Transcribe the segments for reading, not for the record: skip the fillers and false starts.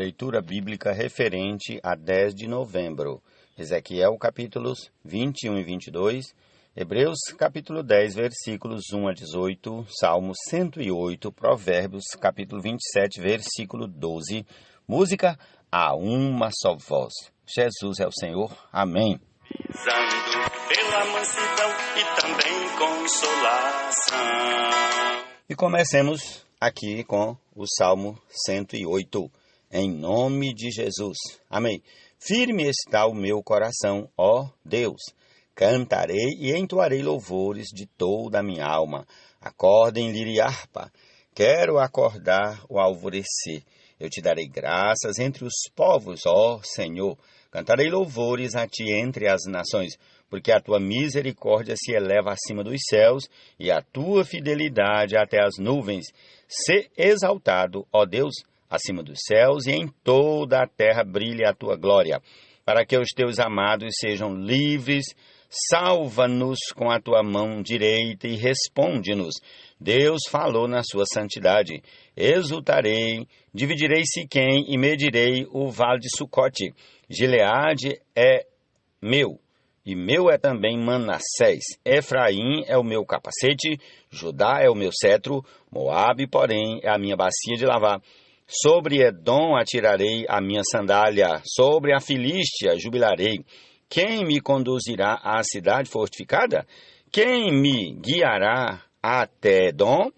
Leitura bíblica referente a 10 de novembro. Ezequiel capítulos 21 e 22, Hebreus capítulo 10, versículos 1 a 18, Salmo 108, Provérbios capítulo 27, versículo 12, música A Uma Só Voz. Jesus é o Senhor. Amém. Pisando pela mansidão e também consolação. E comecemos aqui com o Salmo 108. Em nome de Jesus. Amém. Firme está o meu coração, ó Deus. Cantarei e entoarei louvores de toda a minha alma. Acordem lira e harpa. Quero acordar o alvorecer. Eu te darei graças entre os povos, ó Senhor. Cantarei louvores a ti entre as nações, porque a tua misericórdia se eleva acima dos céus e a tua fidelidade até as nuvens. Sê exaltado, ó Deus, acima dos céus, e em toda a terra brilhe a tua glória, para que os teus amados sejam livres. Salva-nos com a tua mão direita e responde-nos. Deus falou na sua santidade. Exultarei, dividirei Siquém e medirei o vale de Sucote. Gileade é meu, e meu é também Manassés. Efraim é o meu capacete, Judá é o meu cetro, Moabe, porém, é a minha bacia de lavar. Sobre Edom atirarei a minha sandália, sobre a Filístia jubilarei. Quem me conduzirá à cidade fortificada? Quem me guiará até Edom?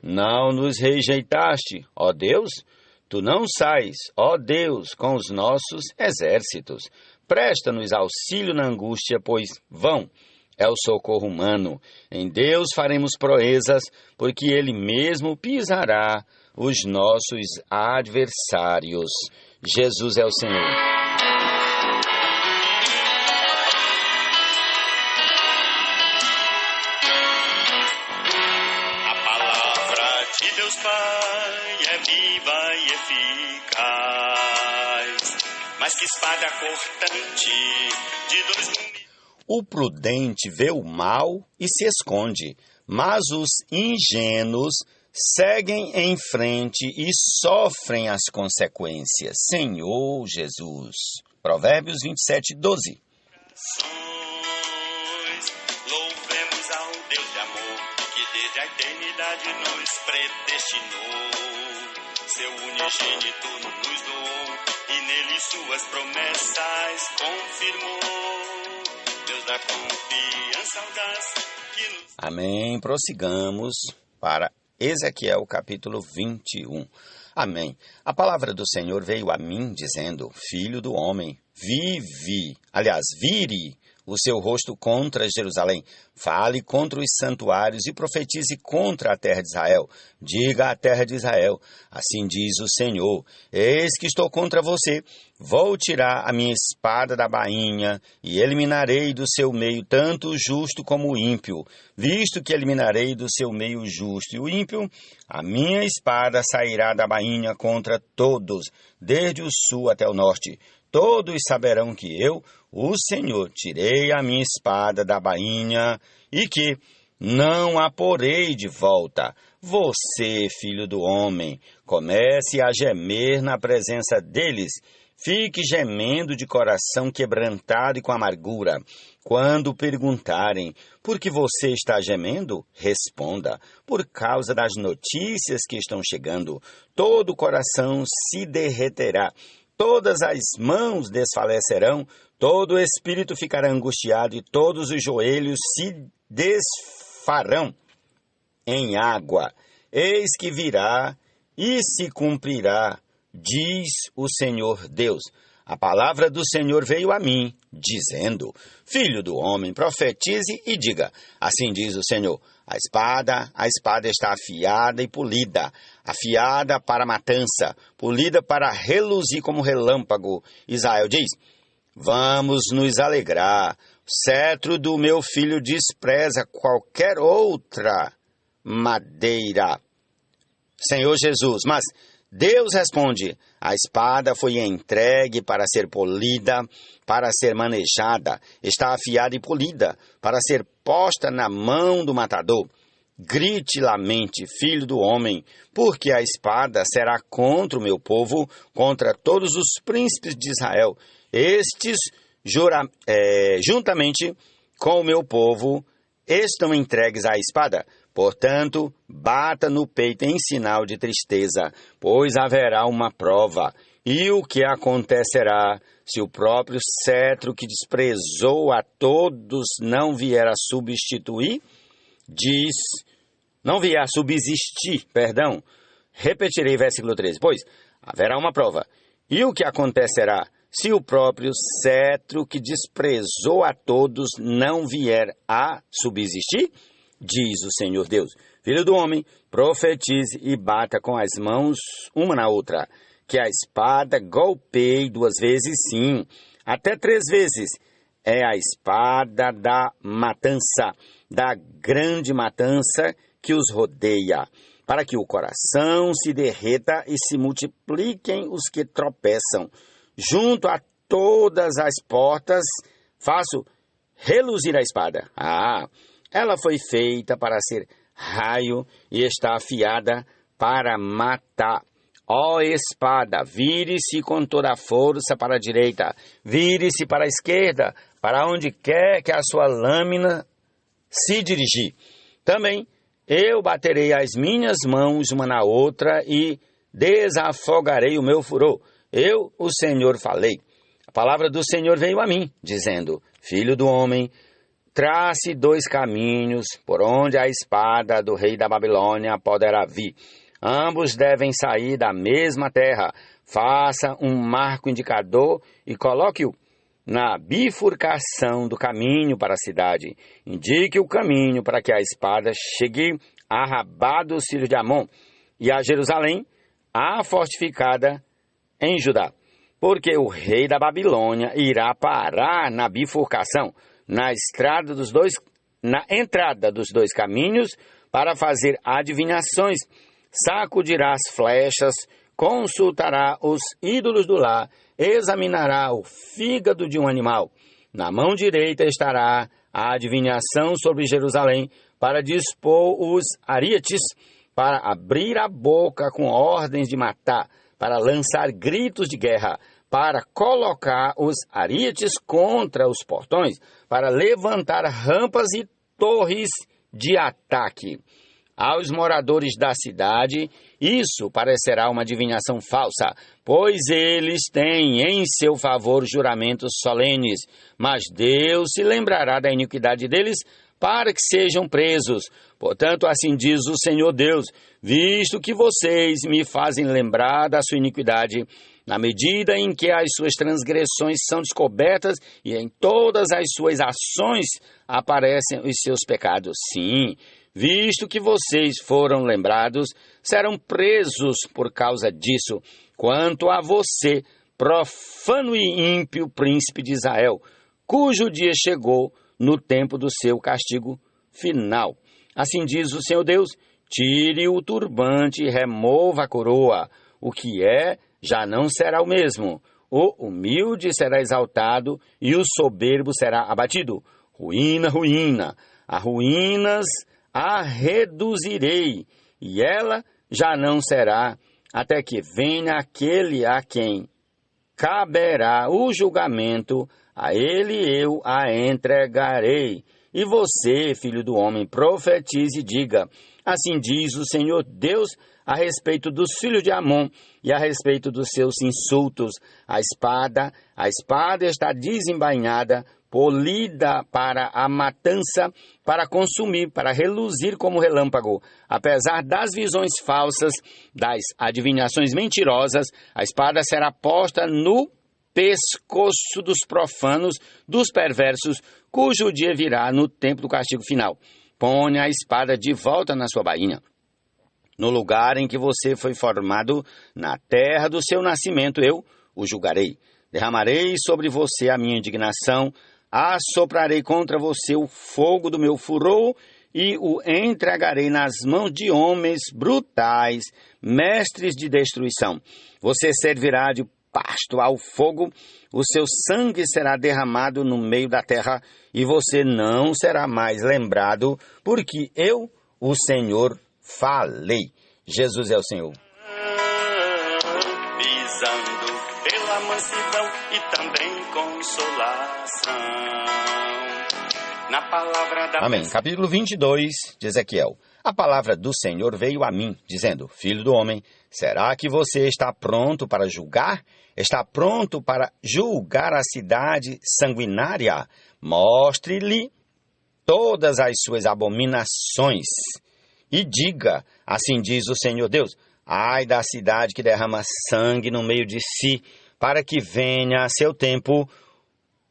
Não nos rejeitaste, ó Deus? Tu não sais, ó Deus, com os nossos exércitos. Presta-nos auxílio na angústia, pois vão é o socorro humano. Em Deus faremos proezas, porque Ele mesmo pisará os nossos adversários. Jesus é o Senhor. A palavra de Deus Pai é viva e eficaz, mais que espada cortante de dois gumes. O prudente vê o mal e se esconde, mas os ingênuos seguem em frente e sofrem as consequências. Senhor Jesus. Provérbios 27, 12. Louvemos ao Deus de amor, que desde a eternidade nos predestinou. Seu unigênito nos doou, e nele suas promessas confirmou. Deus da confiança audaz que nos... Amém. Prossigamos para Ezequiel capítulo 21. Amém. A palavra do Senhor veio a mim, dizendo: Filho do homem, vire o seu rosto contra Jerusalém. Fale contra os santuários e profetize contra a terra de Israel. Diga à terra de Israel: assim diz o Senhor, eis que estou contra você. Vou tirar a minha espada da bainha e eliminarei do seu meio tanto o justo como o ímpio. Visto que eliminarei do seu meio o justo e o ímpio, a minha espada sairá da bainha contra todos, desde o sul até o norte. Todos saberão que eu, o Senhor, tirei a minha espada da bainha e que não a porei de volta. Você, filho do homem, comece a gemer na presença deles. Fique gemendo de coração quebrantado e com amargura. Quando perguntarem, por que você está gemendo? Responda, por causa das notícias que estão chegando. Todo o coração se derreterá. Todas as mãos desfalecerão, todo o espírito ficará angustiado e todos os joelhos se desfarão em água. Eis que virá e se cumprirá, diz o Senhor Deus. A palavra do Senhor veio a mim, dizendo: Filho do homem, profetize e diga: assim diz o Senhor. A espada está afiada e polida, afiada para matança, polida para reluzir como relâmpago. Israel diz: vamos nos alegrar. O cetro do meu filho despreza qualquer outra madeira. Senhor Jesus, mas Deus responde: a espada foi entregue para ser polida, para ser manejada, está afiada e polida, para ser posta na mão do matador. Grite e lamente, filho do homem, porque a espada será contra o meu povo, contra todos os príncipes de Israel. Estes, juntamente com o meu povo, estão entregues à espada. Portanto, bata no peito em sinal de tristeza, pois haverá uma prova. E o que acontecerá se o próprio cetro que desprezou a todos não vier a subsistir? Repetirei versículo 13. Pois haverá uma prova. E o que acontecerá se o próprio cetro que desprezou a todos não vier a subsistir? Diz o Senhor Deus. Filho do homem, profetize e bata com as mãos uma na outra, que a espada golpeie 2 vezes, sim, até 3 vezes. É a espada da matança, da grande matança que os rodeia, para que o coração se derreta e se multipliquem os que tropeçam. Junto a todas as portas faço reluzir a espada. Ela foi feita para ser raio e está afiada para matar. Ó espada, vire-se com toda a força para a direita, vire-se para a esquerda, para onde quer que a sua lâmina se dirigir. Também eu baterei as minhas mãos uma na outra e desafogarei o meu furor. Eu, o Senhor, falei. A palavra do Senhor veio a mim, dizendo, filho do homem, trace 2 caminhos por onde a espada do rei da Babilônia poderá vir. Ambos devem sair da mesma terra. Faça um marco indicador e coloque-o na bifurcação do caminho para a cidade. Indique o caminho para que a espada chegue a Rabá dos filhos de Amon e a Jerusalém, a fortificada em Judá. Porque o rei da Babilônia irá parar na bifurcação, na entrada dos 2 caminhos, para fazer adivinhações. Sacudirá as flechas, consultará os ídolos do lar, examinará o fígado de um animal. Na mão direita estará a adivinhação sobre Jerusalém, para dispor os arietes, para abrir a boca com ordens de matar, para lançar gritos de guerra, para colocar os arietes contra os portões, para levantar rampas e torres de ataque. Aos moradores da cidade, isso parecerá uma adivinhação falsa, pois eles têm em seu favor juramentos solenes, mas Deus se lembrará da iniquidade deles para que sejam presos. Portanto, assim diz o Senhor Deus, visto que vocês me fazem lembrar da sua iniquidade, na medida em que as suas transgressões são descobertas e em todas as suas ações aparecem os seus pecados. Sim, visto que vocês foram lembrados, serão presos por causa disso. Quanto a você, profano e ímpio príncipe de Israel, cujo dia chegou no tempo do seu castigo final. Assim diz o Senhor Deus, tire o turbante e remova a coroa. O que é, já não será o mesmo. O humilde será exaltado e o soberbo será abatido. Ruína, ruína, a ruínas a reduzirei, e ela já não será, até que venha aquele a quem caberá o julgamento, a ele eu a entregarei. E você, filho do homem, profetize e diga, assim diz o Senhor Deus a respeito dos filhos de Amon e a respeito dos seus insultos. A espada está desembainhada, polida para a matança, para consumir, para reluzir como relâmpago. Apesar das visões falsas, das adivinhações mentirosas, a espada será posta no pescoço dos profanos, dos perversos, cujo dia virá no tempo do castigo final. Ponha a espada de volta na sua bainha. No lugar em que você foi formado, na terra do seu nascimento, eu o julgarei. Derramarei sobre você a minha indignação, assoprarei contra você o fogo do meu furor e o entregarei nas mãos de homens brutais, mestres de destruição. Você servirá de pasto ao fogo, o seu sangue será derramado no meio da terra e você não será mais lembrado, porque eu, o Senhor falei. Jesus é o Senhor. Pisando pela mansidão e também consolação. Na palavra da Amém. Capítulo 22 de Ezequiel. A palavra do Senhor veio a mim, dizendo: Filho do homem, será que você está pronto para julgar? Está pronto para julgar a cidade sanguinária? Mostre-lhe todas as suas abominações e diga: assim diz o Senhor Deus, ai da cidade que derrama sangue no meio de si, para que venha seu tempo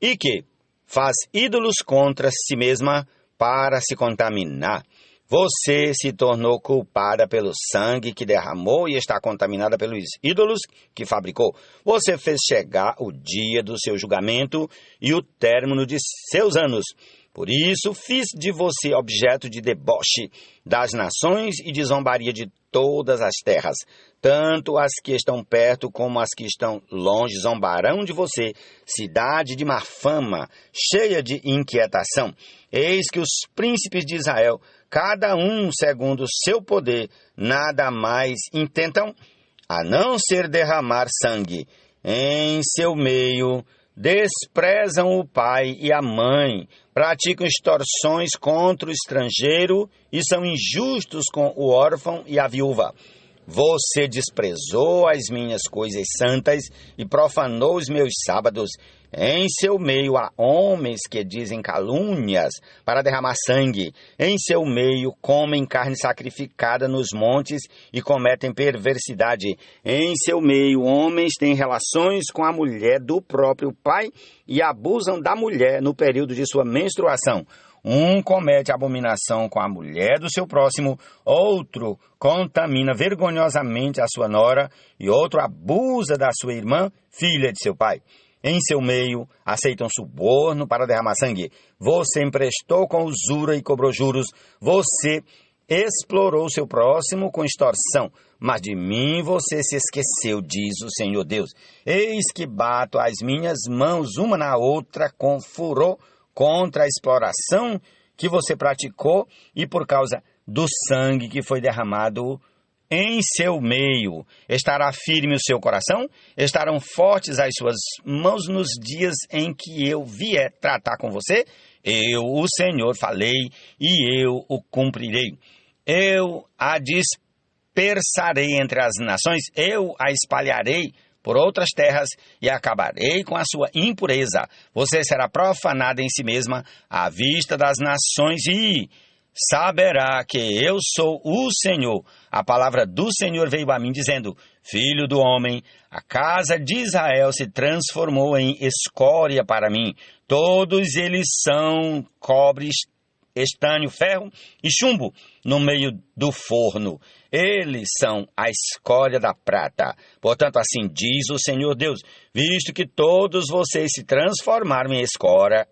e que faz ídolos contra si mesma para se contaminar. Você se tornou culpada pelo sangue que derramou e está contaminada pelos ídolos que fabricou. Você fez chegar o dia do seu julgamento e o término de seus anos. Por isso, fiz de você objeto de deboche das nações e de zombaria de todas as terras. Tanto as que estão perto como as que estão longe zombarão de você, cidade de má fama, cheia de inquietação. Eis que os príncipes de Israel, cada um segundo o seu poder, nada mais intentam, a não ser derramar sangue. Em seu meio desprezam o pai e a mãe, praticam extorsões contra o estrangeiro e são injustos com o órfão e a viúva. Você desprezou as minhas coisas santas e profanou os meus sábados. Em seu meio há homens que dizem calúnias para derramar sangue. Em seu meio comem carne sacrificada nos montes e cometem perversidade. Em seu meio homens têm relações com a mulher do próprio pai e abusam da mulher no período de sua menstruação. Um comete abominação com a mulher do seu próximo, outro contamina vergonhosamente a sua nora e outro abusa da sua irmã, filha de seu pai. Em seu meio, aceitam suborno para derramar sangue. Você emprestou com usura e cobrou juros. Você explorou seu próximo com extorsão. Mas de mim você se esqueceu, diz o Senhor Deus. Eis que bato as minhas mãos uma na outra com furor contra a exploração que você praticou e por causa do sangue que foi derramado em seu meio. Estará firme o seu coração? Estarão fortes as suas mãos nos dias em que eu vier tratar com você? Eu, o Senhor, falei e eu o cumprirei. Eu a dispersarei entre as nações, eu a espalharei por outras terras e acabarei com a sua impureza. Você será profanada em si mesma à vista das nações e saberá que eu sou o Senhor. A palavra do Senhor veio a mim dizendo: Filho do homem, a casa de Israel se transformou em escória para mim. Todos eles são cobre, estanho, ferro e chumbo no meio do forno. Eles são a escória da prata. Portanto, assim diz o Senhor Deus, visto que todos vocês se transformaram em escória,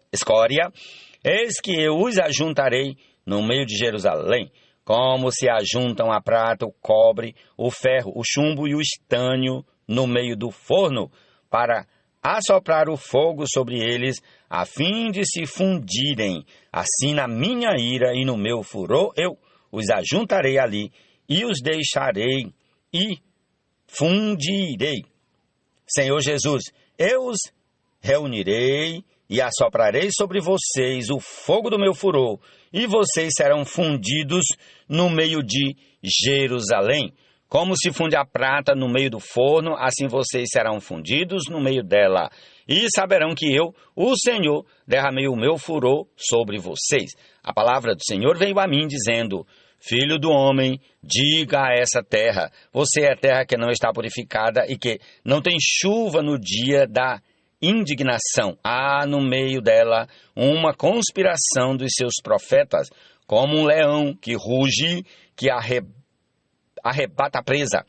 eis que eu os ajuntarei no meio de Jerusalém, como se ajuntam a prata, o cobre, o ferro, o chumbo e o estanho no meio do forno, para assoprar o fogo sobre eles, a fim de se fundirem. Assim, na minha ira e no meu furor, eu os ajuntarei ali, e os deixarei e fundirei. Senhor Jesus, eu os reunirei e assoprarei sobre vocês o fogo do meu furor, e vocês serão fundidos no meio de Jerusalém. Como se funde a prata no meio do forno, assim vocês serão fundidos no meio dela. E saberão que eu, o Senhor, derramei o meu furor sobre vocês. A palavra do Senhor veio a mim dizendo: Filho do homem, diga a essa terra, você é terra que não está purificada e que não tem chuva no dia da indignação. Há no meio dela uma conspiração dos seus profetas, como um leão que ruge, que arrebata a presa.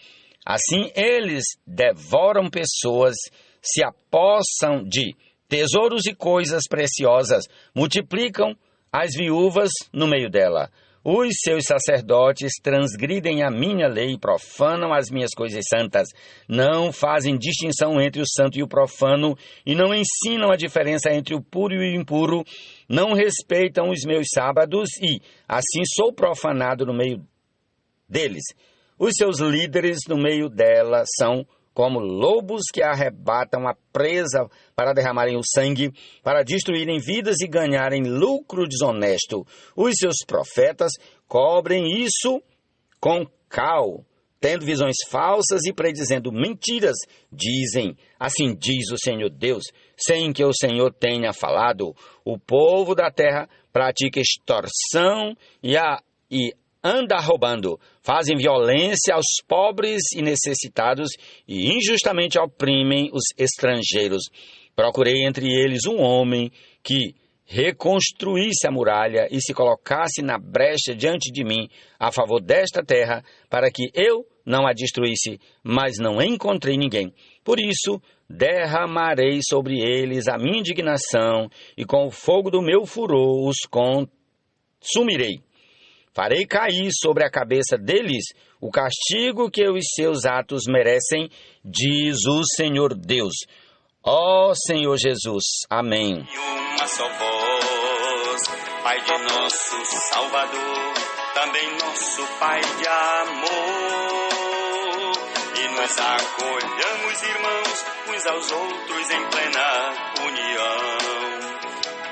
Assim eles devoram pessoas, se apossam de tesouros e coisas preciosas, multiplicam as viúvas no meio dela. Os seus sacerdotes transgridem a minha lei, profanam as minhas coisas santas, não fazem distinção entre o santo e o profano e não ensinam a diferença entre o puro e o impuro, não respeitam os meus sábados e, assim, sou profanado no meio deles. Os seus líderes no meio dela são como lobos que arrebatam a presa para derramarem o sangue, para destruírem vidas e ganharem lucro desonesto. Os seus profetas cobrem isso com cal, tendo visões falsas e predizendo mentiras. Dizem, assim diz o Senhor Deus, sem que o Senhor tenha falado. O povo da terra pratica extorsão e anda roubando, fazem violência aos pobres e necessitados e injustamente oprimem os estrangeiros. Procurei entre eles um homem que reconstruísse a muralha e se colocasse na brecha diante de mim a favor desta terra, para que eu não a destruísse, mas não encontrei ninguém. Por isso, derramarei sobre eles a minha indignação e com o fogo do meu furor os consumirei. Farei cair sobre a cabeça deles o castigo que os seus atos merecem, diz o Senhor Deus. Ó Senhor Jesus, amém. E uma só voz, Pai de nosso Salvador, também nosso Pai de amor. E nós acolhamos, irmãos, uns aos outros em plena união,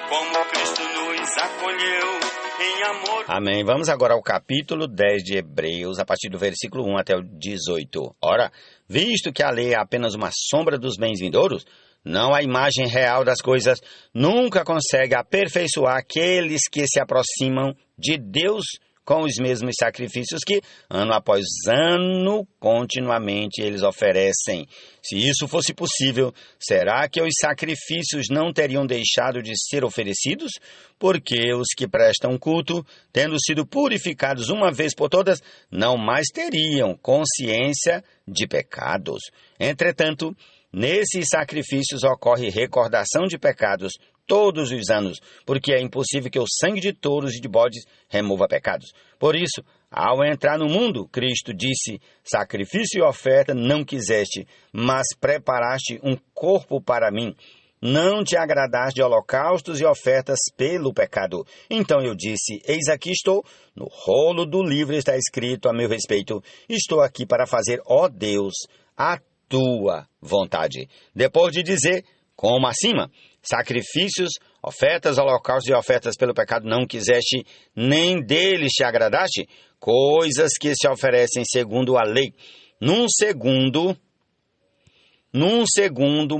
como Cristo nos acolheu em amor. Amém. Vamos agora ao capítulo 10 de Hebreus, a partir do versículo 1 até o 18. Ora, visto que a lei é apenas uma sombra dos bens vindouros, não a imagem real das coisas, nunca consegue aperfeiçoar aqueles que se aproximam de Deus com os mesmos sacrifícios que, ano após ano, continuamente eles oferecem. Se isso fosse possível, será que os sacrifícios não teriam deixado de ser oferecidos? Porque os que prestam culto, tendo sido purificados uma vez por todas, não mais teriam consciência de pecados. Entretanto, nesses sacrifícios ocorre recordação de pecados todos os anos, porque é impossível que o sangue de touros e de bodes remova pecados. Por isso, ao entrar no mundo, Cristo disse, sacrifício e oferta não quiseste, mas preparaste um corpo para mim. Não te agradaste de holocaustos e ofertas pelo pecado. Então eu disse, eis aqui estou, no rolo do livro está escrito a meu respeito, estou aqui para fazer, ó Deus, a tua vontade. Depois de dizer, como acima, sacrifícios, ofertas, holocaustos e ofertas pelo pecado não quiseste, nem deles te agradaste, coisas que se oferecem segundo a lei. Num segundo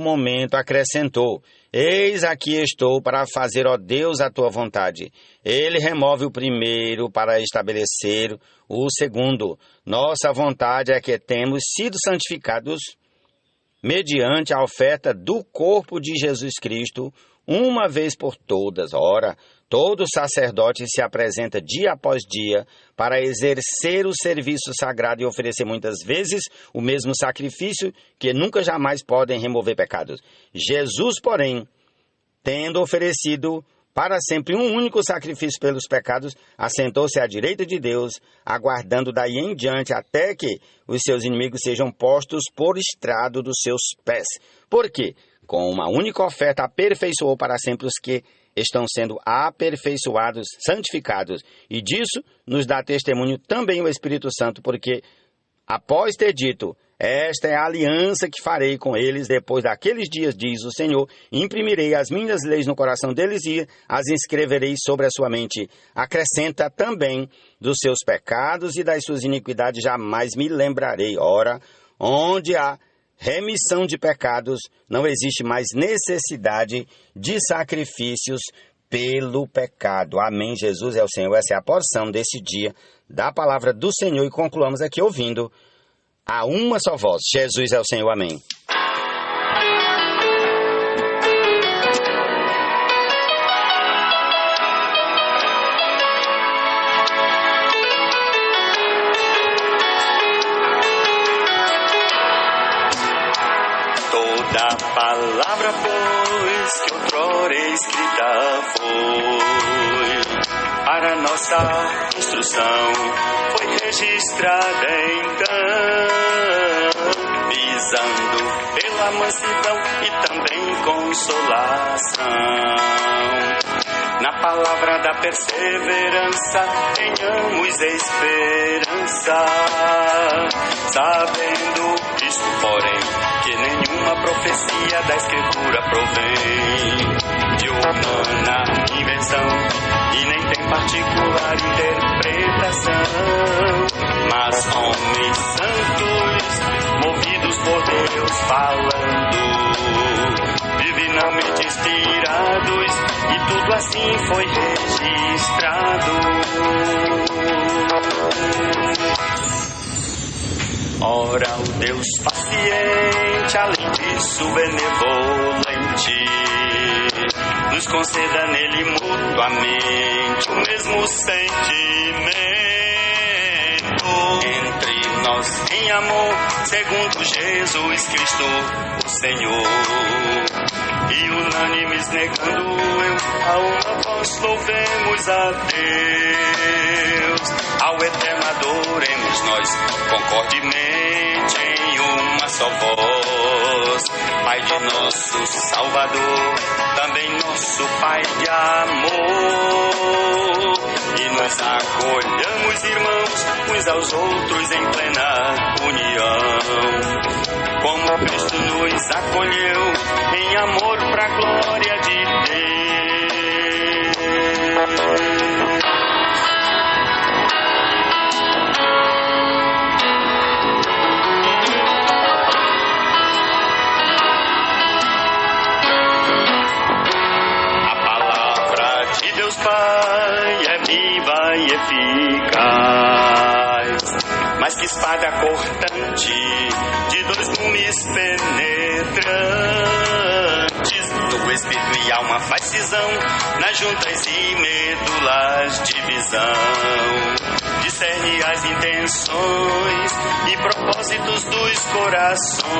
momento acrescentou, eis aqui estou para fazer, ó Deus, a tua vontade. Ele remove o primeiro para estabelecer o segundo. Nossa vontade é que temos sido santificados mediante a oferta do corpo de Jesus Cristo, uma vez por todas. Ora, todo sacerdote se apresenta dia após dia para exercer o serviço sagrado e oferecer muitas vezes o mesmo sacrifício que nunca jamais podem remover pecados. Jesus, porém, tendo oferecido para sempre um único sacrifício pelos pecados, assentou-se à direita de Deus, aguardando daí em diante até que os seus inimigos sejam postos por estrado dos seus pés. Porque, com uma única oferta, aperfeiçoou para sempre os que estão sendo aperfeiçoados, santificados. E disso nos dá testemunho também o Espírito Santo, porque, após ter dito, esta é a aliança que farei com eles depois daqueles dias, diz o Senhor. Imprimirei as minhas leis no coração deles e as inscreverei sobre a sua mente. Acrescenta também dos seus pecados e das suas iniquidades jamais me lembrarei. Ora, onde há remissão de pecados, não existe mais necessidade de sacrifícios pelo pecado. Amém. Jesus é o Senhor. Essa é a porção desse dia da palavra do Senhor. E concluamos aqui ouvindo a uma só voz. Jesus é o Senhor. Amém. Toda palavra, pois, que outrora escrita foi, para nossa instrução, foi registrada então, visando pela mansidão e também consolação. Na palavra da perseverança tenhamos esperança, sabendo isto, porém, que nenhuma profecia da Escritura provém de humana invenção e nem tem particular interpretação, mas homens santos, movidos por Deus falando, divinamente inspirados, e tudo assim foi registrado. Ora, o Deus paciente, além disso benevolente, nos conceda nele mutuamente o mesmo sentimento entre nós em amor, segundo Jesus Cristo, o Senhor. E unânimes negando eu a uma voz louvemos a Deus, ao Eterno adoremos nós concordemente em uma só voz. Pai de nosso Salvador, também nosso Pai de amor, e nos acolhamos, irmãos, uns aos outros em plena união, como Cristo nos acolheu em amor pra glória de Deus. Pai é viva e eficaz, mais que espada cortante de 2 gumes penetrantes, no espírito e alma faz cisão, nas juntas e medulas divisão, discerne as intenções e propósitos dos corações.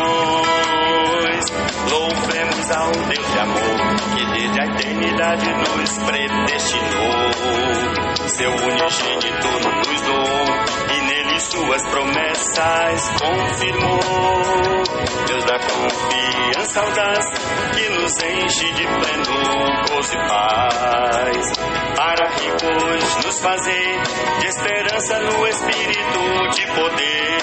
Louvemos ao Deus de amor, que desde a eternidade nos predestinou, seu unigênito nos doou e nele suas promessas confirmou. Deus da confiança audaz, que nos enche de pleno gozo e paz, para ricos nos fazer de esperança no espírito de poder.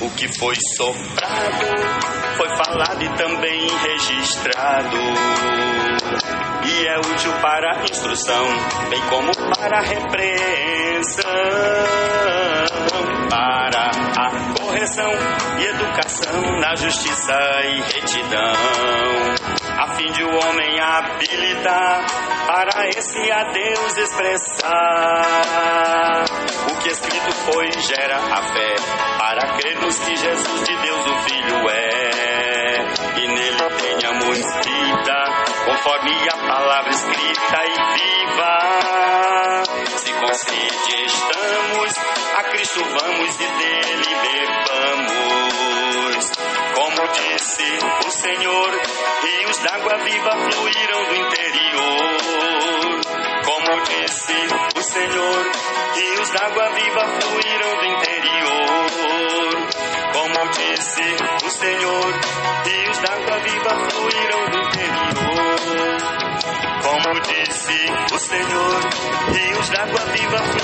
O que foi soprado, foi falado e também registrado, e é útil para a instrução, bem como para a repreensão, para a correção e educação na justiça e retidão, a fim de o homem habilitar para esse a Deus expressar. O que escrito foi gera a fé, para crermos que Jesus de Deus o Filho é, e nele tenhamos vida, conforme a palavra escrita e viva. Se com sede estamos, a Cristo vamos e dele bebamos. Como disse o Senhor, rios d'água viva fluíram do interior. Como disse o Senhor, rios d'água viva fluíram do interior. Como disse o Senhor, rios d'água viva fluíram do interior. Como disse o Senhor, rios d'água viva fluíram